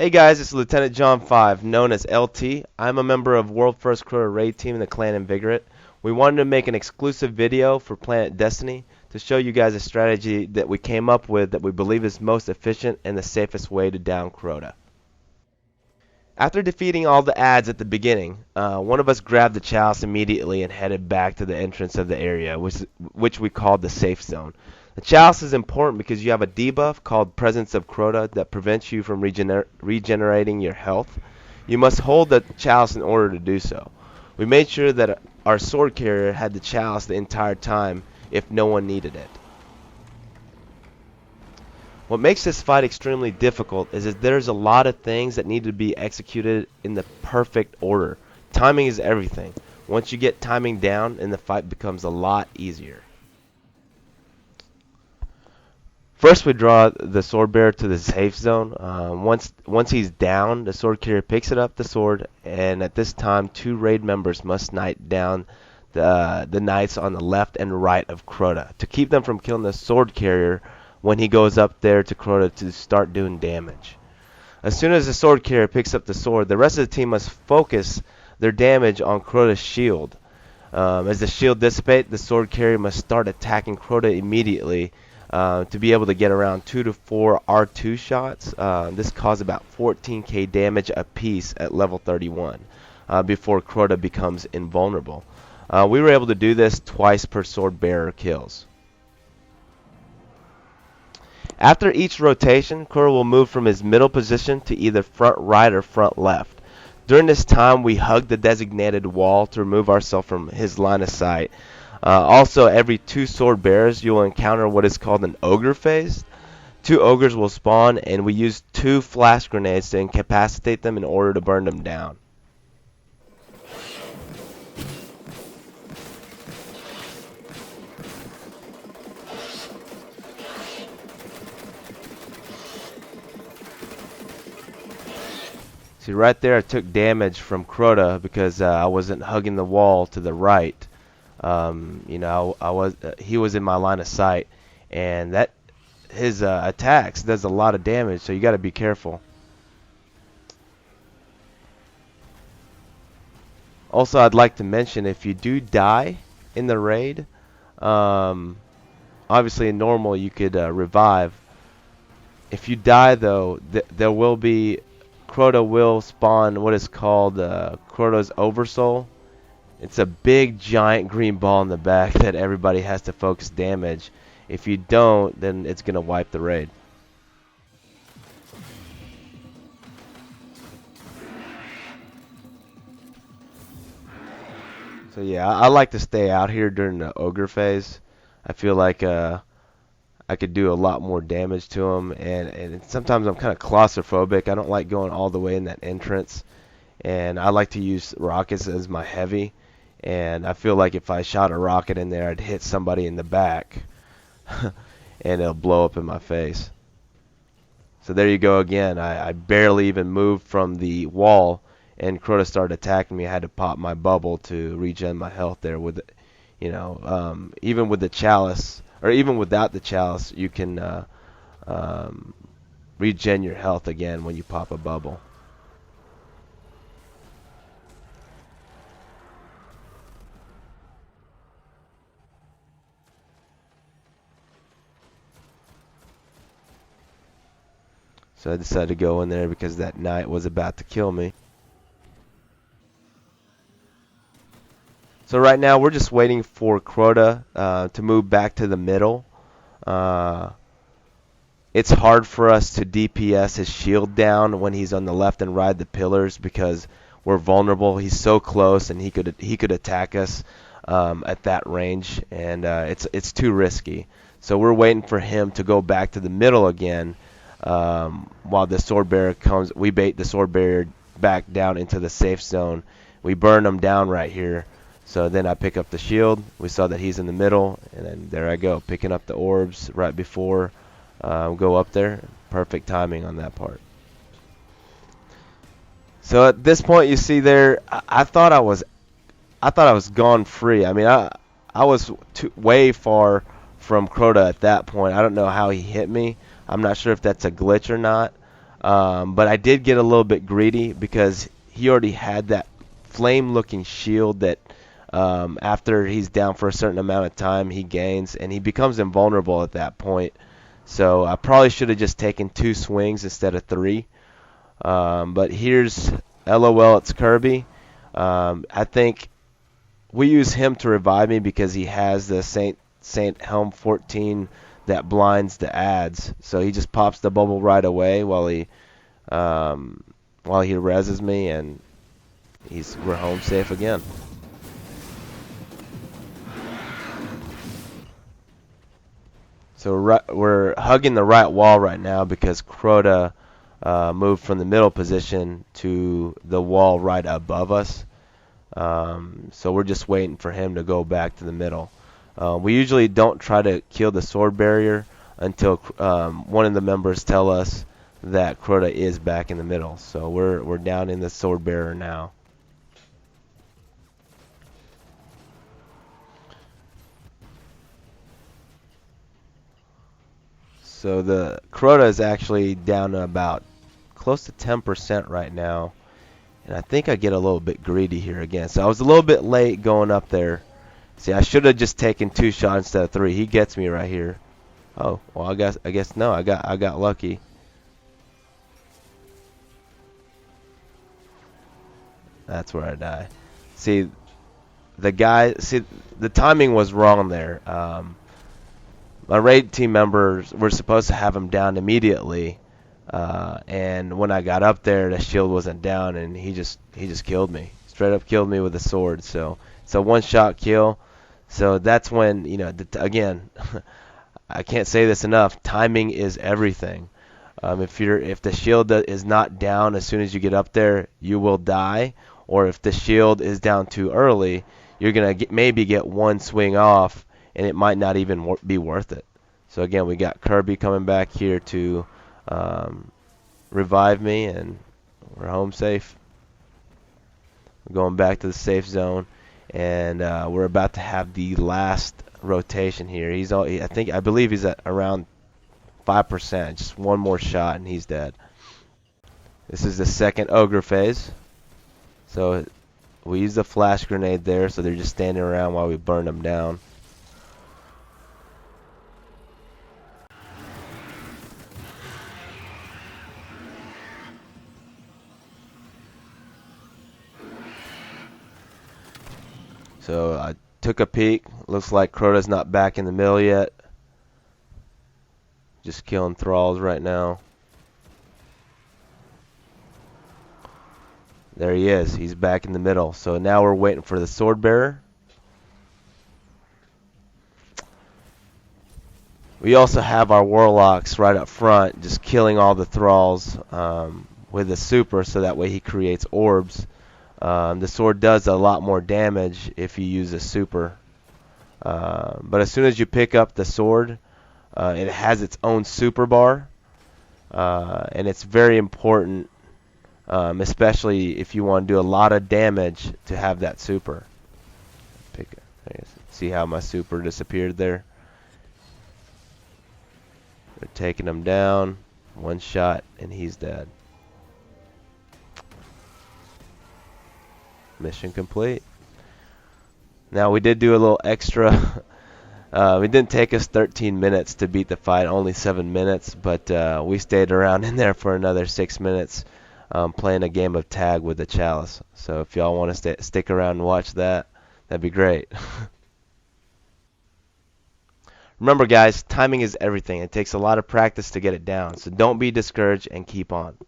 Hey guys, it's Lieutenant John 5, known as LT. I'm a member of World First Crota Raid Team in the Clan Invigorate. We wanted to make an exclusive video for PlanetDestiny to show you guys a strategy that we came up with that we believe is most efficient and the safest way to down Crota. After defeating all the adds at the beginning, one of us grabbed the chalice immediately and headed back to the entrance of the area, which we called the safe zone. The chalice is important because you have a debuff called Presence of Crota that prevents you from regenerating your health. You must hold the chalice in order to do so. We made sure that our sword carrier had the chalice the entire time if no one needed it. What makes this fight extremely difficult is that there's a lot of things that need to be executed in the perfect order. Timing is everything. Once you get timing down, and the fight becomes a lot easier. First, we draw the swordbearer to the safe zone. Once he's down, the sword carrier picks it up the sword, and at this time, two raid members must knight down the knights on the left and right of Crota to keep them from killing the sword carrier when he goes up there to Crota to start doing damage. As soon as the sword carrier picks up the sword, the rest of the team must focus their damage on Crota's shield. As the shield dissipates, the sword carrier must start attacking Crota immediately to be able to get around 2 to 4 R2 shots. This causes about 14k damage apiece at level 31 before Crota becomes invulnerable. We were able to do this twice per sword bearer kills. After each rotation, Crota will move from his middle position to either front right or front left. During this time, we hug the designated wall to remove ourselves from his line of sight. Also, every 2 sword bearers, you will encounter what is called an ogre phase. 2 ogres will spawn, and we use 2 flash grenades to incapacitate them in order to burn them down. See, right there I took damage from Crota because I wasn't hugging the wall to the right. He was in my line of sight, and that his attacks does a lot of damage, so you got to be careful. Also, I'd like to mention, if you do die in the raid, obviously in normal you could revive. If you die though, there will be Crota will spawn what is called Crota's Oversoul. It's a big giant green ball in the back that everybody has to focus damage. If you don't, then it's going to wipe the raid. So yeah, I like to stay out here during the ogre phase. I feel like I could do a lot more damage to him, and sometimes I'm kind of claustrophobic. I don't like going all the way in that entrance, and I like to use rockets as my heavy, and I feel like if I shot a rocket in there, I'd hit somebody in the back and it'll blow up in my face. So there you go again. I barely even moved from the wall, and Crota started attacking me. I had to pop my bubble to regen my health there with, even with the chalice, or even without the chalice, you can regen your health again when you pop a bubble. So I decided to go in there because that knight was about to kill me. So right now we're just waiting for Crota to move back to the middle. It's hard for us to DPS his shield down when he's on the left and right of the pillars because we're vulnerable. He's so close, and he could attack us at that range, and it's too risky. So we're waiting for him to go back to the middle again while the sword bearer comes. We bait the sword bearer back down into the safe zone. We burn him down right here. So then I pick up the shield. We saw that he's in the middle, and then there I go, picking up the orbs right before go up there. Perfect timing on that part. So at this point, you see there, I thought I was gone free. I mean, I was way far from Crota at that point. I don't know how he hit me. I'm not sure if that's a glitch or not. But I did get a little bit greedy because he already had that flame-looking shield that after he's down for a certain amount of time, he gains, and he becomes invulnerable at that point. So I probably should have just taken 2 swings instead of 3. But here's LOL, it's Kirby. I think we use him to revive me because he has the Saint Helm 14 that blinds the ads. So he just pops the bubble right away while he reses me, and we're home safe again. So we're hugging the right wall right now because Crota moved from the middle position to the wall right above us. So we're just waiting for him to go back to the middle. We usually don't try to kill the sword barrier until one of the members tell us that Crota is back in the middle. So we're down in the sword bearer now. So the Crota is actually down to about close to 10% right now. And I think I get a little bit greedy here again. So I was a little bit late going up there. See, I should have just taken 2 shots instead of 3. He gets me right here. Oh, well, I guess no. I got lucky. That's where I die. See, the timing was wrong there. My raid team members were supposed to have him down immediately, and when I got up there, the shield wasn't down, and he just killed me. Straight up killed me with a sword. So it's a one-shot kill. So that's when, again, I can't say this enough. Timing is everything. If the shield is not down as soon as you get up there, you will die. Or if the shield is down too early, you're gonna maybe get 1 swing off, and it might not even be worth it. So again, we got Kirby coming back here to revive me, and we're home safe. We're going back to the safe zone, and we're about to have the last rotation here. I believe he's at around 5%. Just 1 more shot, and he's dead. This is the second ogre phase. So we use the flash grenade there, so they're just standing around while we burn them down. So I took a peek. Looks like Crota's not back in the middle yet. Just killing thralls right now. There he is. He's back in the middle. So now we're waiting for the sword bearer. We also have our warlocks right up front, just killing all the thralls with a super, so that way he creates orbs. The sword does a lot more damage if you use a super. But as soon as you pick up the sword, it has its own super bar, and it's very important. Especially if you want to do a lot of damage, to have that super. See how my super disappeared there? They're taking him down. 1 shot, and he's dead. Mission complete. Now we did do a little extra. It didn't take us 13 minutes to beat the fight, only 7 minutes, but we stayed around in there for another 6 minutes. Playing a game of tag with the Chalice. So if y'all want to stick around and watch that, that'd be great. Remember, guys, timing is everything. It takes a lot of practice to get it down. So don't be discouraged and keep on.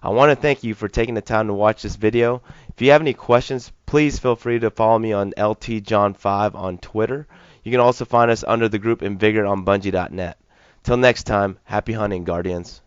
I want to thank you for taking the time to watch this video. If you have any questions, please feel free to follow me on LTJohn5 on Twitter. You can also find us under the group Invigor on Bungie.net. Till next time, happy hunting, Guardians.